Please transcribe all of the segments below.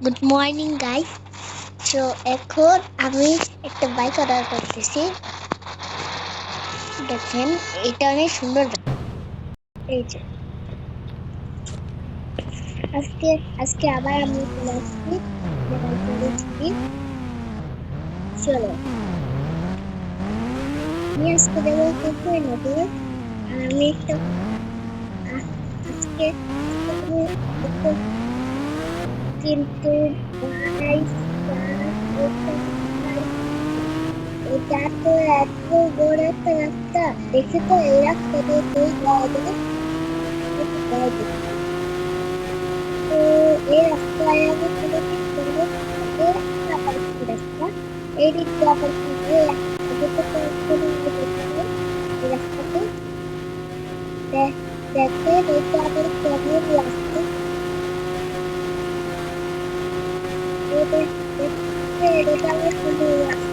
Good morning guys. So এখন আমি একটা বাইক অর্ডার করতেছি। দেখেন এটা অনেক সুন্দর। এই যে আজকে আজকে আবার আমি চলে আসছি বাইক করেছি। চলো আমি আজকে দেবো কোথায় নতুন। আর আমি একটা আজকে তুমি একটু কিন্তু গাইস এটা তো এত বড় একটা রাস্তা, দেখি তো এই রাস্তা দিয়ে তুই যাবে। তো এই রাস্তায় আমি তোমাকে বলবো একটা পাইছি রাস্তা। এই দিকটা আবার কি এই রাস্তাতে দেখে এটা আবার কেমন রাস্তা। এটা আবার কেমন রাস্তা।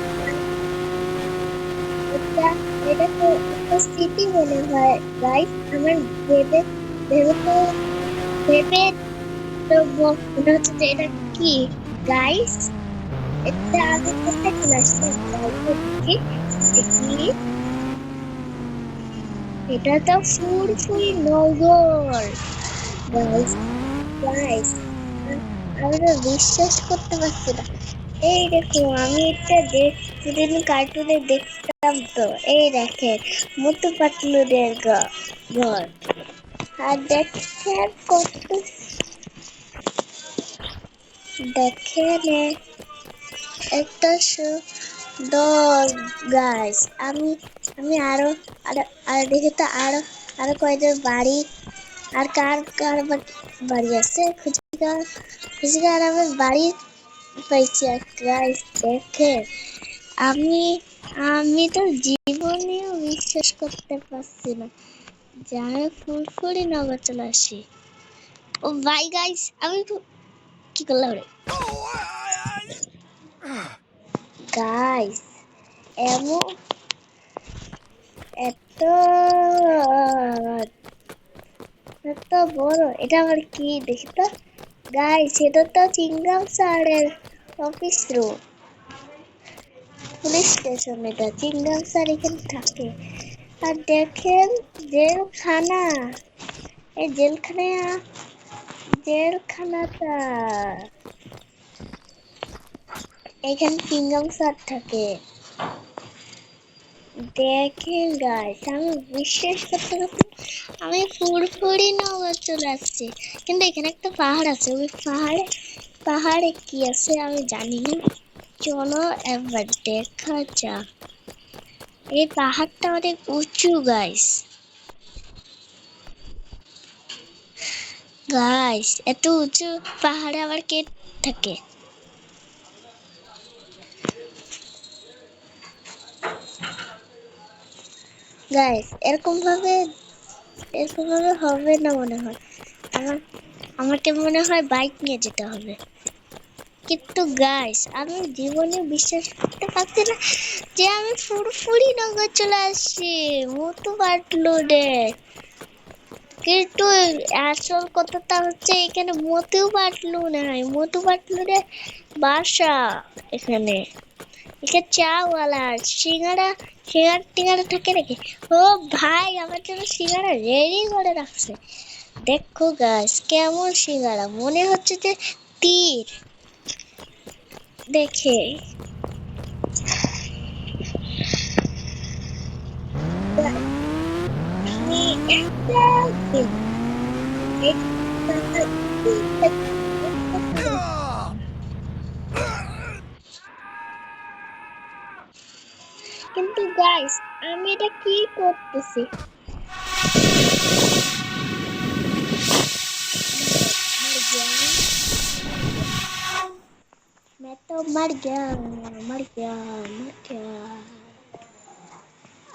এটা তো একটা সিটি মনে হয় গাইস। আমার ভেবে ভেবে তো ভেবে তো মনে হচ্ছে যে এটা কি গাইস। এটা আমি কোথায় চলে আসছি দেখি দেখি। এটা তো ফুরফুরি নগর গাইস। গাইস আমি তো বিশ্বাস করতে পারছি না। এই দেখো আমি এটা প্রতিদিন কার্টুনে দেখতাম তো। এই দেখেন মোটু পাতলুদের ঘর। আর দেখেন কত দেখেন একটা সুন্দর গাছ। আমি আমি আরো আর দেখি তো আরো আরো কয়জন বাড়ি। আর কার কার বাড়ি আছে খুঁজে আর আমার বাড়ি পাইছি। আর গাছ দেখে আমি আমি তো জীবনেও বিশ্বাস করতে পারছি না যে আমি ফুরফুরি নগর চলে আসি। ও ভাই গাইস আমি কি করলাম রে গাইস। এমন এত এত বড় এটা আবার কি দেখি তো গাইস। এটা তো চিংগাম স্যারের অফিস রুম, পুলিশ স্টেশন। এটা চিংগাম স্যার এখানে থাকে। আর দেখেন জেলখানা। এই জেলখানাটা এখানে চিংগাম স্যার থাকে। দেখেন গাইস আমি বিশ্বাস করতে পারছি আমি ফুরফুরি নগর চলে আসছি। কিন্তু এখানে একটা পাহাড় আছে। ওই পাহাড়ে কি আছে আমি জানি না। চলো একবার দেখা যাক। এই পাহাড়টা অনেক উঁচু গাইস। গাইস এত উঁচু পাহাড়ে আবার কে থাকে? গাইস এরকম ভাবে হবে না মনে হয়। আমাকে মনে হয় বাইক নিয়ে যেতে হবে। কিন্তু গাইস আমি জীবনে বিশ্বাস করতে পারছি না যে আমি ফুরফুরি নগর চলে আসছি মোটু পাতলুদের। কিন্তু আসল কথাটা হচ্ছে এখানে মোটু পাতলু নাই, মোটু পাতলুদের বাসা এখানে। এখানে চাওয়ালা সিঙ্গারা থাকে নাকি? ও ভাই আমার জন্য সিঙ্গারা রেডি করে রাখছে। দেখো গাইস কেমন সিঙ্গারা, মনে হচ্ছে যে তীর দেখে। কিন্তু গাইস আমি এটা কি করতেছি? मैं तो मर गया।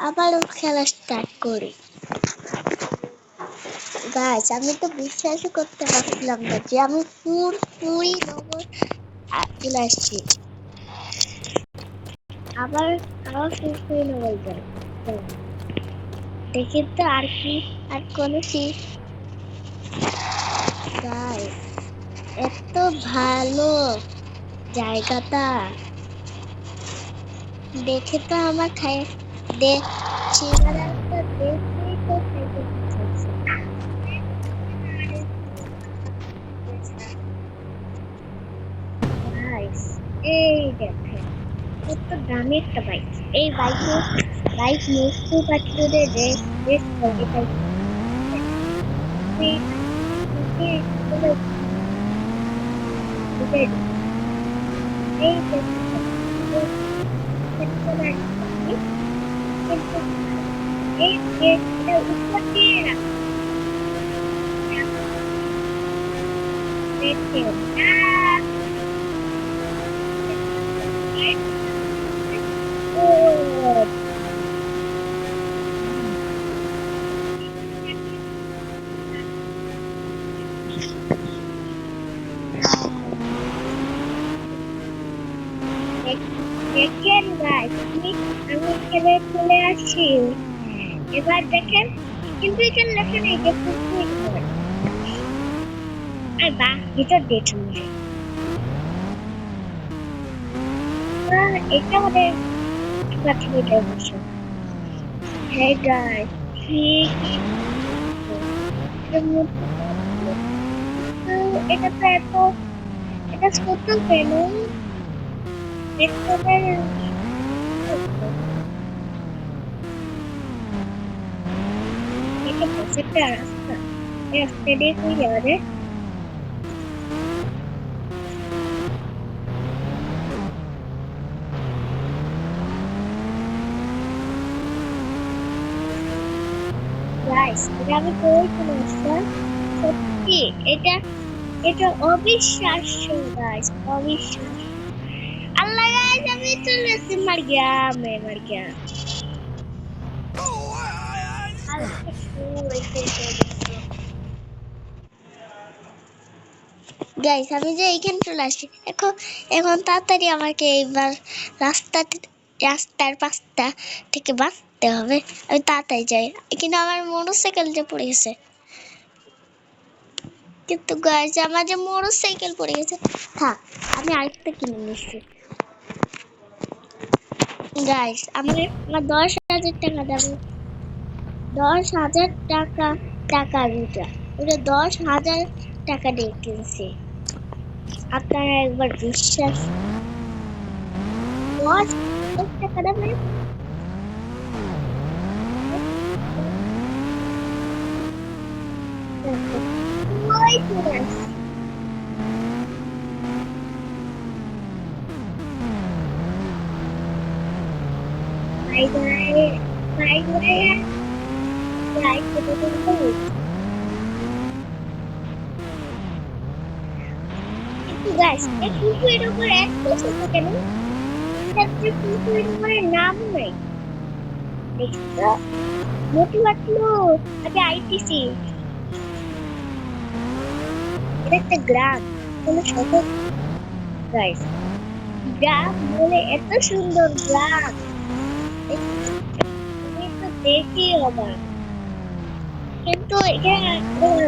আবারও খেলা স্টার্ট করি। গাইস আমি তো বিশ্বাসই করতে পারছিলাম না যে আমি পুরোপুরি নগর চলে আসছি। আবার পুরোপুরি নগর যাই দেখি তো আর কি আর কোনো কি। গাইস এত ভালো জায়গাটা দেখে তো আমার দে চেহারাটা দেখেই তো খাইতে ইচ্ছে করছে। Guys, এই দেখেন কত দামি একটা বাইক। এই বাইক মস্ত পাখিদের রেস করে এটাই। এই বাইকে কোনো বুঝাই দিই। এই দেখেন কিন্তু এই যে এটা উপর দিয়ে দেখেন দেখেন গাইস আমি খেলে চলে আসছি। এবার দেখেন কিন্তু এখানে লেখা নেই যে পুকুর ঘর। আর বাহ ভিতর দিয়ে চলে যাই। এটা আমাদের প্রাথমিকের বছর। হ্যাঁ গাইস ঠিক এটা তো এটা ছোট কেন দেখতে এটা একটা রাস্তা এই রাস্তা দিয়ে কই যাওয়া যায় গাইস এটা আমি কই চলে আসলাম সত্যি এটা অবিশ্বাস্য গাইস অবিশ্বাস্য আল্লাহ গাইস আমি চলে এসেছি মার গিয়া গাইস আমি যে এইখানে চলে আসছি এখন তাড়াতাড়ি আমাকে এইবার রাস্তার পাশটা থেকে বাঁচতে হবে আমি তাড়াতাড়ি যাই কিন্তু আমার মোটরসাইকেল যে পড়ে গেছে কিন্তু গাইস আমার যে মোটরসাইকেল পড়ে গেছে থাক আমি আরেকটা কিনে নিচ্ছি গাইস আমার 10,000 টাকা দেবো 10,000 টাকা ওটা 10,000 টাকা দিয়ে কিনছি আপনারা একবার বিশ্বাস 10 টাকা দেবে পুকুরের উপর এত ছোট কেন পুকুরের উপরে নাম নাই দেখছো মোটু পাতলু আগে আইটিসি এটা একটা গ্রাম কোনো শহর গাইস গ্রাম বলে এত সুন্দর গ্রাম আমি তো দেখি অবাক কিন্তু এখানে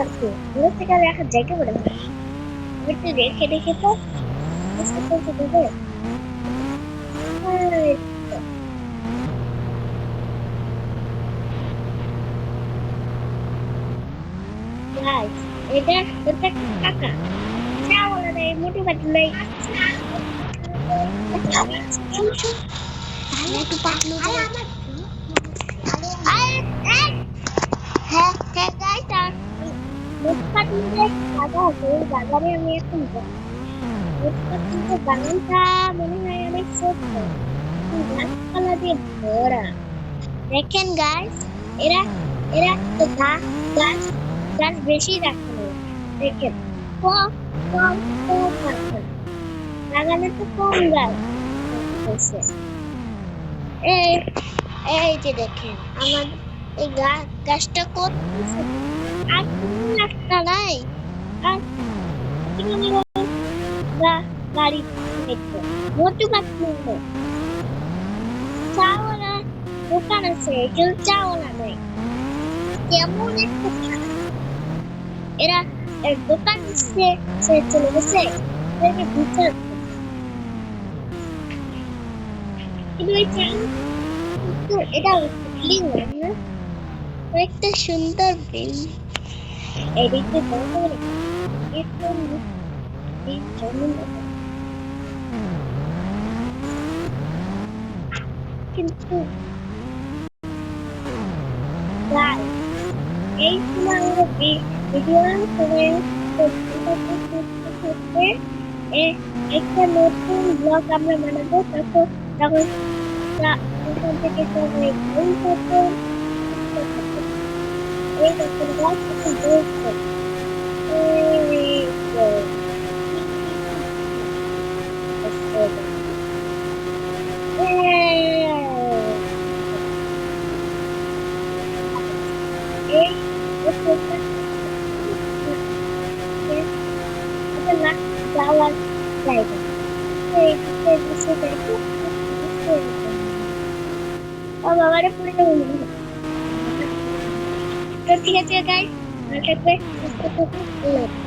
আছে দূর থেকে দেখা যায় কি মনে হয় একটু দেখে তো বুঝতে পারছি তবে গাইস এটা কাকা চা বলা নেই মোটু পাতলু নাই একটু পাতলু হ্যাঁ গাইস মোটু পাতলুর জায়গা আছে ওই জায়গায় আমি এখন মোটু পাতলুর বাগানটা মনে হয় অনেক ছোট গাছপালা দিয়ে ভরা দেখেন গাইস এরা এরা তো গাছ বেশি রাখে দেখেন কম রাখে বাগানে তো কম গাছ আছে এই যে দেখেন আমার এই গাছটা কত আর কোনো রাস্তা নাই আর গাড়ি মোটু পাতলু চাওয়ালা দোকান আছে কেউ চাওয়ালা নেই কেমন একটা এরা এর দোকান সে সে চলে গেছে, এটাকে বিচার করবে। কিন্তু এই চাল কিন্তু এটা বিল্ডিং না, একটা সুন্দর বিল্ডিং। এদিকে জঙ্গল, এরকম এই জঙ্গল, কিন্তু গাছ এই সময় আমরা ভিডিও করে থাকতে একটা নতুন ব্লগ আমরা বানাবো, তখন তখন এখান থেকে সবাই ঘুম থাকবে, এই দেখুন গাছ এখন বলছে এই তো, এই এটা না যাওয়ার জায়গা, এই বসে দেখো ও বাবারে পড়ে যাবো মনে হয়। তো ঠিক আছে গাইস, ভালো থাকবে, সুস্থ থাকবে, আল্লাহ হাফেজ।